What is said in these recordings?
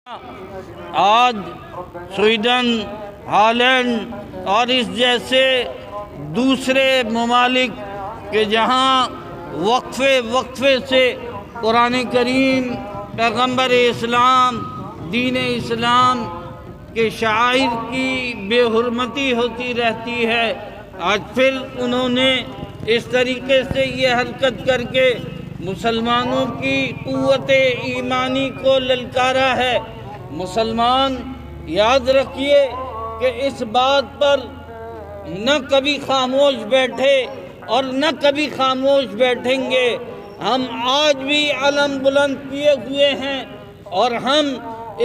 آج Sweden, Holland اور اس جیسے دوسرے ممالک کہ جہاں وقفے سے قرآن کریم، پیغمبر اسلام، دین اسلام کے شعائر کی بے حرمتی ہوتی رہتی ہے، آج پھر انہوں نے اس طریقے سے یہ حرکت کر کے مسلمانوں کی قوت ایمانی کو للکارا ہے۔ مسلمان یاد رکھیے کہ اس بات پر نہ کبھی خاموش بیٹھے اور نہ کبھی خاموش بیٹھیں گے۔ ہم آج بھی علم بلند کیے ہوئے ہیں اور ہم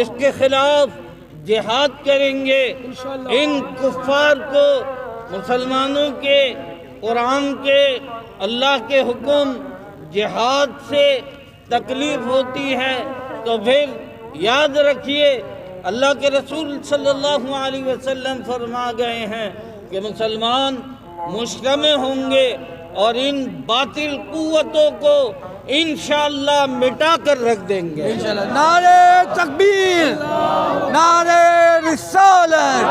اس کے خلاف جہاد کریں گے۔ ان کفار کو مسلمانوں کے، قرآن کے، اللہ کے حکم جہاد سے تکلیف ہوتی ہے تو پھر یاد رکھیے اللہ کے رسول صلی اللہ علیہ وسلم فرما گئے ہیں کہ مسلمان مجتمع ہوں گے اور ان باطل قوتوں کو انشاءاللہ مٹا کر رکھ دیں گے انشاءاللہ۔ نعرہ تکبیر، نعرہ رسالت،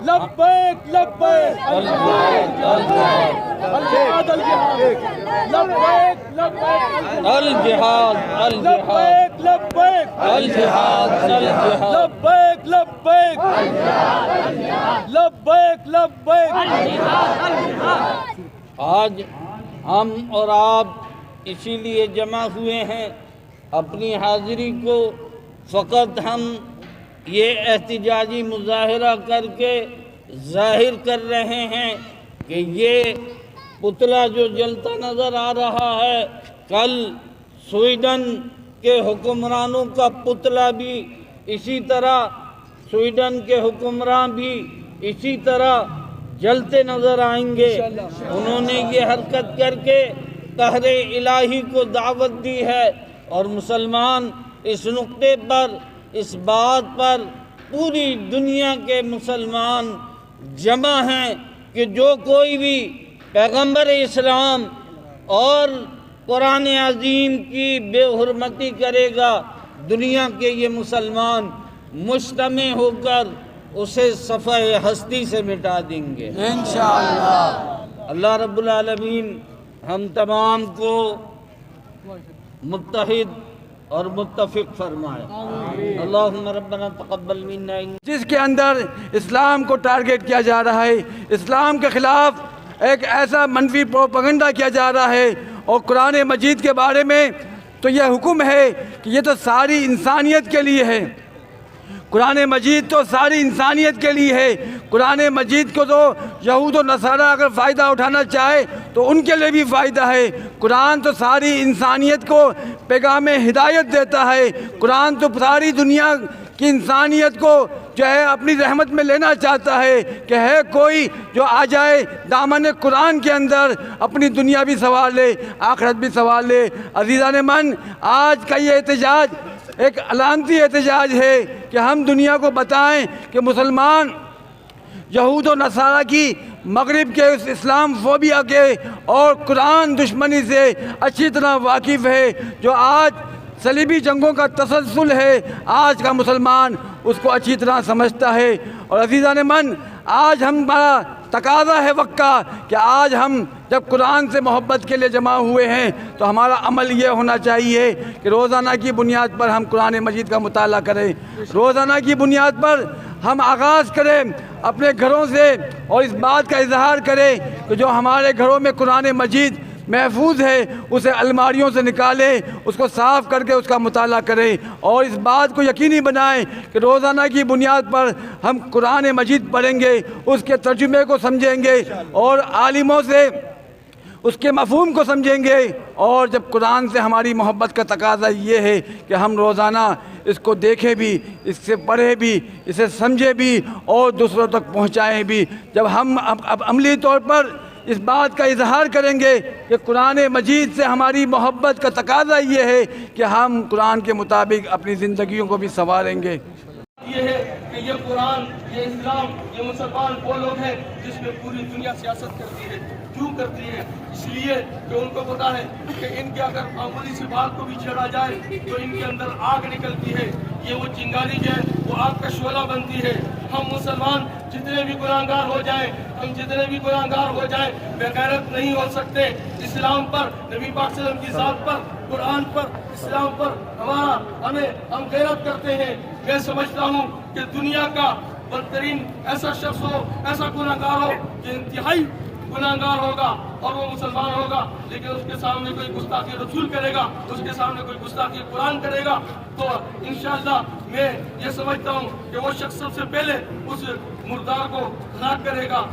لبیک لبیک الجہاد الجہاد، لبیک لبیک الجہاد الجہاد، لبیک الجہاد الجہاد، لبیک لبیک لبیک لبیک۔ آج ہم اور آپ اسی لیے جمع ہوئے ہیں، اپنی حاضری کو فقط ہم یہ احتجاجی مظاہرہ کر کے ظاہر کر رہے ہیں کہ یہ پتلا جو جلتا نظر آ رہا ہے، کل سویڈن کے حکمرانوں کا پتلا بھی اسی طرح، سویڈن کے حکمران بھی اسی طرح جلتے نظر آئیں گے۔ انہوں نے یہ حرکت کر کے قہر الہی کو دعوت دی ہے اور مسلمان اس نقطے پر، اس بات پر پوری دنیا کے مسلمان جمع ہیں کہ جو کوئی بھی پیغمبر اسلام اور قرآن عظیم کی بے حرمتی کرے گا، دنیا کے یہ مسلمان مجتمع ہو کر اسے صفحہ ہستی سے مٹا دیں گے انشاءاللہ۔ اللہ رب العالمین ہم تمام کو متحد اور متفق فرمائے۔ اللہم ربنا تقبل منا۔ جس کے اندر اسلام کو ٹارگٹ کیا جا رہا ہے، اسلام کے خلاف ایک ایسا منفی پروپیگنڈا کیا جا رہا ہے، اور قرآن مجید کے بارے میں تو یہ حکم ہے کہ یہ تو ساری انسانیت کے لیے ہے۔ قرآن مجید تو ساری انسانیت کے لیے ہے۔ قرآن مجید کو تو یہود و نصارہ اگر فائدہ اٹھانا چاہے تو ان کے لیے بھی فائدہ ہے۔ قرآن تو ساری انسانیت کو پیغام ہدایت دیتا ہے۔ قرآن تو ساری دنیا کی انسانیت کو جو ہے اپنی رحمت میں لینا چاہتا ہے کہ ہے کوئی جو آ جائے دامن قرآن کے اندر، اپنی دنیا بھی سنوار لے، آخرت بھی سنوار لے۔ عزیزان من، آج کا یہ احتجاج ایک علامتی احتجاج ہے کہ ہم دنیا کو بتائیں کہ مسلمان یہود و نصارہ کی، مغرب کے اس اسلام فوبیا کے اور قرآن دشمنی سے اچھی طرح واقف ہے۔ جو آج صلیبی جنگوں کا تسلسل ہے، آج کا مسلمان اس کو اچھی طرح سمجھتا ہے۔ اور عزیزان من، آج ہمارا تقاضا ہے وقت کا کہ آج ہم جب قرآن سے محبت کے لیے جمع ہوئے ہیں تو ہمارا عمل یہ ہونا چاہیے کہ روزانہ کی بنیاد پر ہم قرآن مجید کا مطالعہ کریں، روزانہ کی بنیاد پر ہم آغاز کریں اپنے گھروں سے، اور اس بات کا اظہار کریں کہ جو ہمارے گھروں میں قرآن مجید محفوظ ہے اسے الماریوں سے نکالیں، اس کو صاف کر کے اس کا مطالعہ کریں، اور اس بات کو یقینی بنائیں کہ روزانہ کی بنیاد پر ہم قرآن مجید پڑھیں گے، اس کے ترجمے کو سمجھیں گے اور عالموں سے اس کے مفہوم کو سمجھیں گے۔ اور جب قرآن سے ہماری محبت کا تقاضا یہ ہے کہ ہم روزانہ اس کو دیکھیں بھی، اس سے پڑھیں بھی، اسے سمجھیں بھی اور دوسروں تک پہنچائیں بھی، جب ہم اب عملی طور پر اس بات کا اظہار کریں گے کہ قرآن مجید سے ہماری محبت کا تقاضا یہ ہے کہ ہم قرآن کے مطابق اپنی زندگیوں کو بھی سنواریں گے۔ یہ ہے کہ یہ قرآن یہ اسلام، یہ مسلمان وہ لوگ ہیں جس میں پوری دنیا سیاست کرتی ہے. کیوں کرتی ہے؟ اس لیے کہ ان کو پتا ہے کہ ان کے اگر معمولی سی بات کو بھی چھیڑا جائے تو ان کے اندر آگ نکلتی ہے. یہ وہ چنگاری جو ہے وہ آگ کا شعلہ بنتی ہے. ہم مسلمان جتنے بھی گناہگار ہو جائیں، ہم جتنے بھی گناہگار ہو جائیں، بے غیرت نہیں ہو سکتے. اسلام پر، نبی پاک صلی اللہ علیہ وسلم کی ذات پر، قرآن پر، اسلام پر ہم غیرت کرتے ہیں. میں سمجھتا ہوں کہ دنیا کا بدترین ایسا شخص ہو، ایسا گناہگار ہو کہ انتہائی گناہگار ہوگا اور وہ مسلمان ہوگا، لیکن اس کے سامنے کوئی گستاخی رسول کرے گا، اس کے سامنے کوئی گستاخی قرآن کرے گا تو انشاءاللہ میں یہ سمجھتا ہوں کہ وہ شخص سب سے پہلے اس مردار کو ہلاک کرے گا.